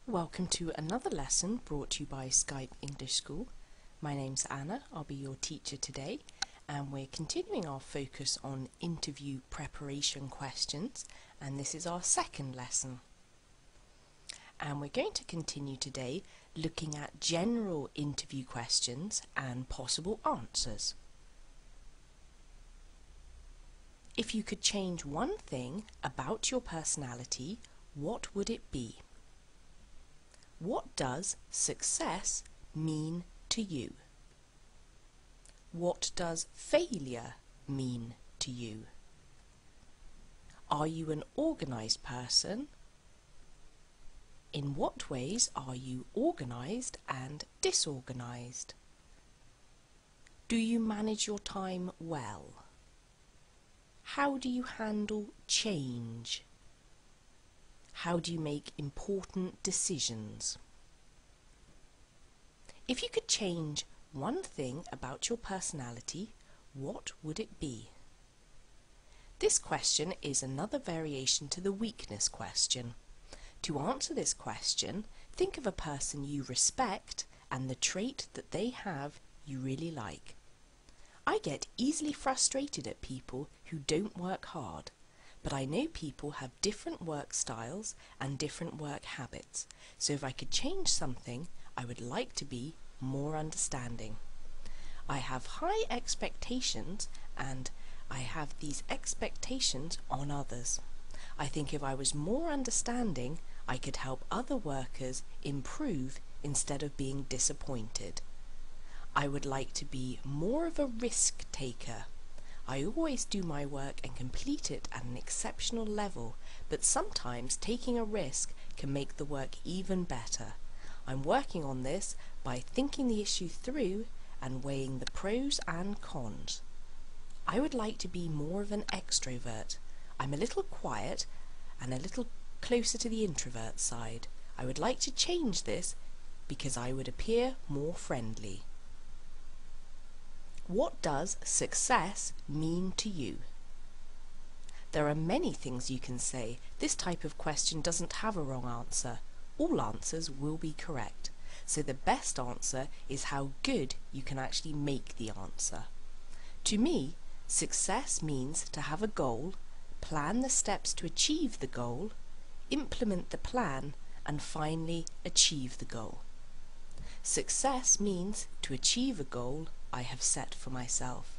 Welcome to another lesson brought to you by Skype English School. My name's Anna, I'll be your teacher today, and we're continuing our focus on interview preparation questions, and this is our second lesson. And we're going to continue today looking at general interview questions and possible answers. If you could change one thing about your personality, what would it be? What does success mean to you? What does failure mean to you? Are you an organised person? In what ways are you organised and disorganised? Do you manage your time well? How do you handle change? How do you make important decisions? If you could change one thing about your personality, what would it be? This question is another variation to the weakness question. To answer this question, think of a person you respect and the trait that they have you really like. I get easily frustrated at people who don't work hard, but I know people have different work styles and different work habits, so if I could change something, I would like to be more understanding. I have high expectations and I have these expectations on others. I think if I was more understanding, I could help other workers improve instead of being disappointed. I would like to be more of a risk taker. I always do my work and complete it at an exceptional level, but sometimes taking a risk can make the work even better. I'm working on this by thinking the issue through and weighing the pros and cons. I would like to be more of an extrovert. I'm a little quiet and a little closer to the introvert side. I would like to change this because I would appear more friendly. What does success mean to you? There are many things you can say. This type of question doesn't have a wrong answer. All answers will be correct. So the best answer is how good you can actually make the answer. To me, success means to have a goal, plan the steps to achieve the goal, implement the plan, and finally achieve the goal. Success means to achieve a goal I have set for myself.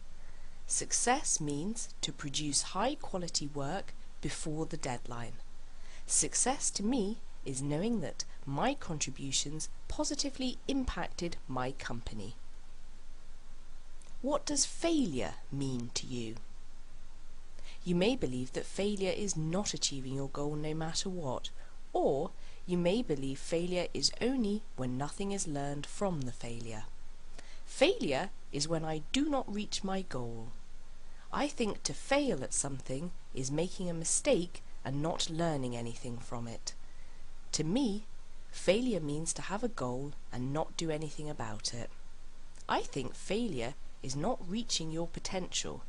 Success means to produce high quality work before the deadline. Success to me is knowing that my contributions positively impacted my company. What does failure mean to you? You may believe that failure is not achieving your goal no matter what, or you may believe failure is only when nothing is learned from the failure. Failure is when I do not reach my goal. I think to fail at something is making a mistake and not learning anything from it. To me, failure means to have a goal and not do anything about it. I think failure is not reaching your potential.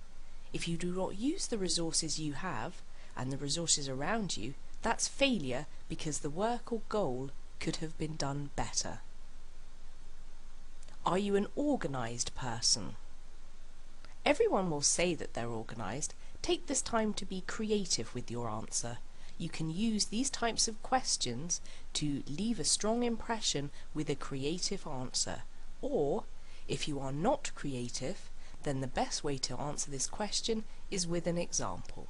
If you do not use the resources you have and the resources around you, that's failure because the work or goal could have been done better. Are you an organised person? Everyone will say that they're organised. Take this time to be creative with your answer. You can use these types of questions to leave a strong impression with a creative answer. Or, if you are not creative, then the best way to answer this question is with an example.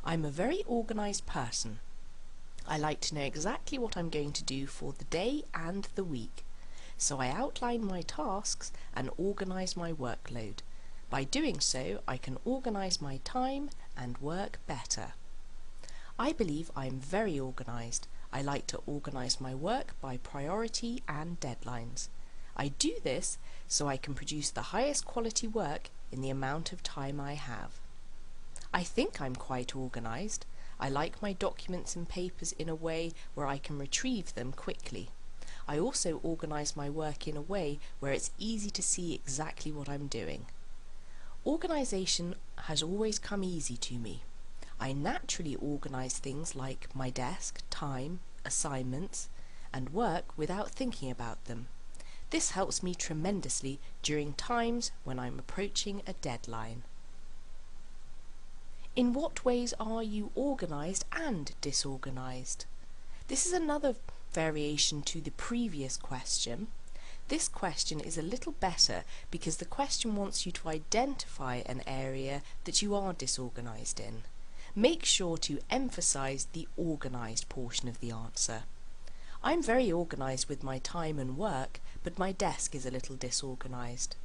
I'm a very organised person. I like to know exactly what I'm going to do for the day and the week. So I outline my tasks and organise my workload. By doing so, I can organise my time and work better. I believe I am very organised. I like to organise my work by priority and deadlines. I do this so I can produce the highest quality work in the amount of time I have. I think I'm quite organised. I like my documents and papers in a way where I can retrieve them quickly. I also organise my work in a way where it's easy to see exactly what I'm doing. Organisation has always come easy to me. I naturally organise things like my desk, time, assignments, and work without thinking about them. This helps me tremendously during times when I'm approaching a deadline. In what ways are you organised and disorganised? This is another variation to the previous question. This question is a little better because the question wants you to identify an area that you are disorganised in. Make sure to emphasise the organised portion of the answer. I'm very organised with my time and work, but my desk is a little disorganised.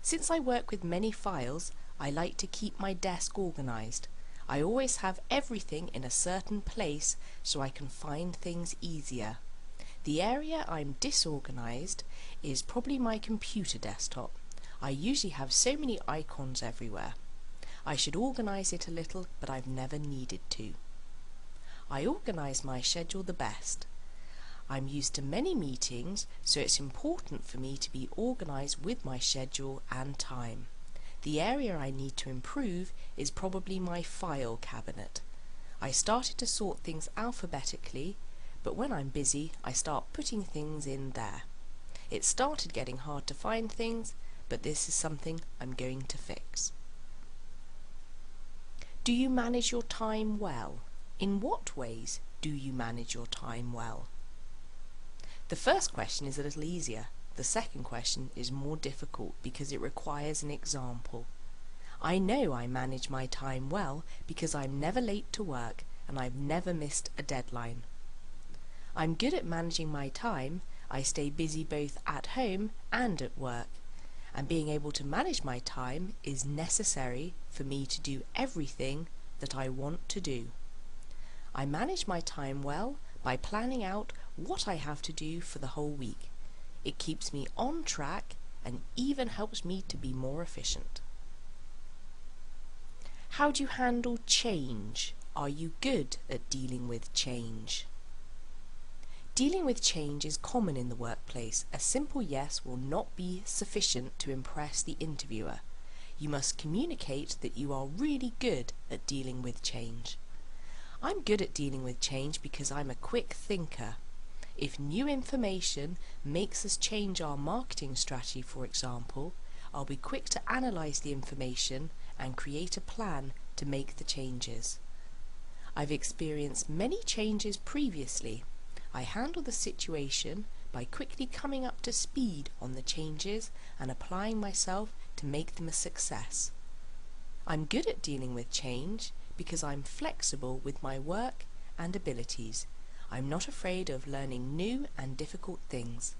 Since I work with many files, I like to keep my desk organised. I always have everything in a certain place so I can find things easier. The area I'm disorganised is probably my computer desktop. I usually have so many icons everywhere. I should organise it a little, but I've never needed to. I organise my schedule the best. I'm used to many meetings, so it's important for me to be organised with my schedule and time. The area I need to improve is probably my file cabinet. I started to sort things alphabetically, but when I'm busy, I start putting things in there. It started getting hard to find things, but this is something I'm going to fix. Do you manage your time well? In what ways do you manage your time well? The first question is a little easier. The second question is more difficult because it requires an example. I know I manage my time well because I'm never late to work and I've never missed a deadline. I'm good at managing my time. I stay busy both at home and at work, and being able to manage my time is necessary for me to do everything that I want to do. I manage my time well by planning out what I have to do for the whole week. It keeps me on track and even helps me to be more efficient. How do you handle change? Are you good at dealing with change? Dealing with change is common in the workplace. A simple yes will not be sufficient to impress the interviewer. You must communicate that you are really good at dealing with change. I'm good at dealing with change because I'm a quick thinker. If new information makes us change our marketing strategy, for example, I'll be quick to analyse the information and create a plan to make the changes. I've experienced many changes previously. I handle the situation by quickly coming up to speed on the changes and applying myself to make them a success. I'm good at dealing with change because I'm flexible with my work and abilities. I'm not afraid of learning new and difficult things.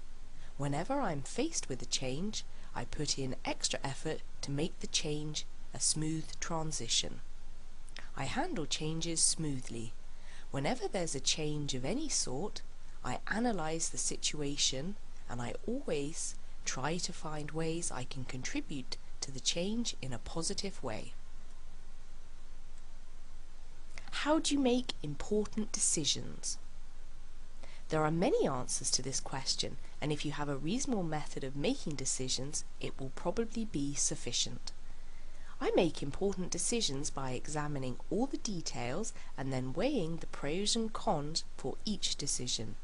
Whenever I'm faced with a change, I put in extra effort to make the change a smooth transition. I handle changes smoothly. Whenever there's a change of any sort, I analyse the situation and I always try to find ways I can contribute to the change in a positive way. How do you make important decisions? There are many answers to this question, and if you have a reasonable method of making decisions, it will probably be sufficient. I make important decisions by examining all the details and then weighing the pros and cons for each decision.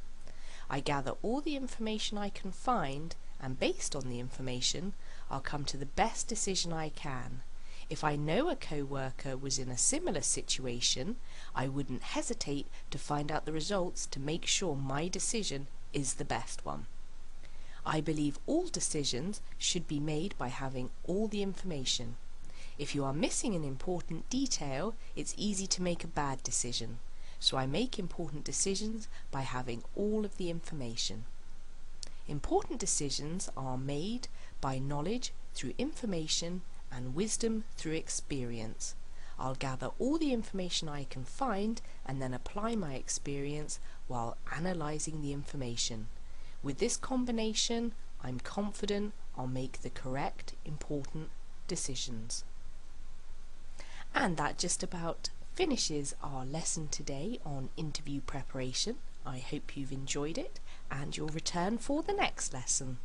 I gather all the information I can find, and based on the information, I'll come to the best decision I can. If I know a co-worker was in a similar situation, I wouldn't hesitate to find out the results to make sure my decision is the best one. I believe all decisions should be made by having all the information. If you are missing an important detail, it's easy to make a bad decision. So I make important decisions by having all of the information. Important decisions are made by knowledge through information and wisdom through experience. I'll gather all the information I can find and then apply my experience while analysing the information. With this combination, I'm confident I'll make the correct, important decisions. And that just about finishes our lesson today on interview preparation. I hope you've enjoyed it and you'll return for the next lesson.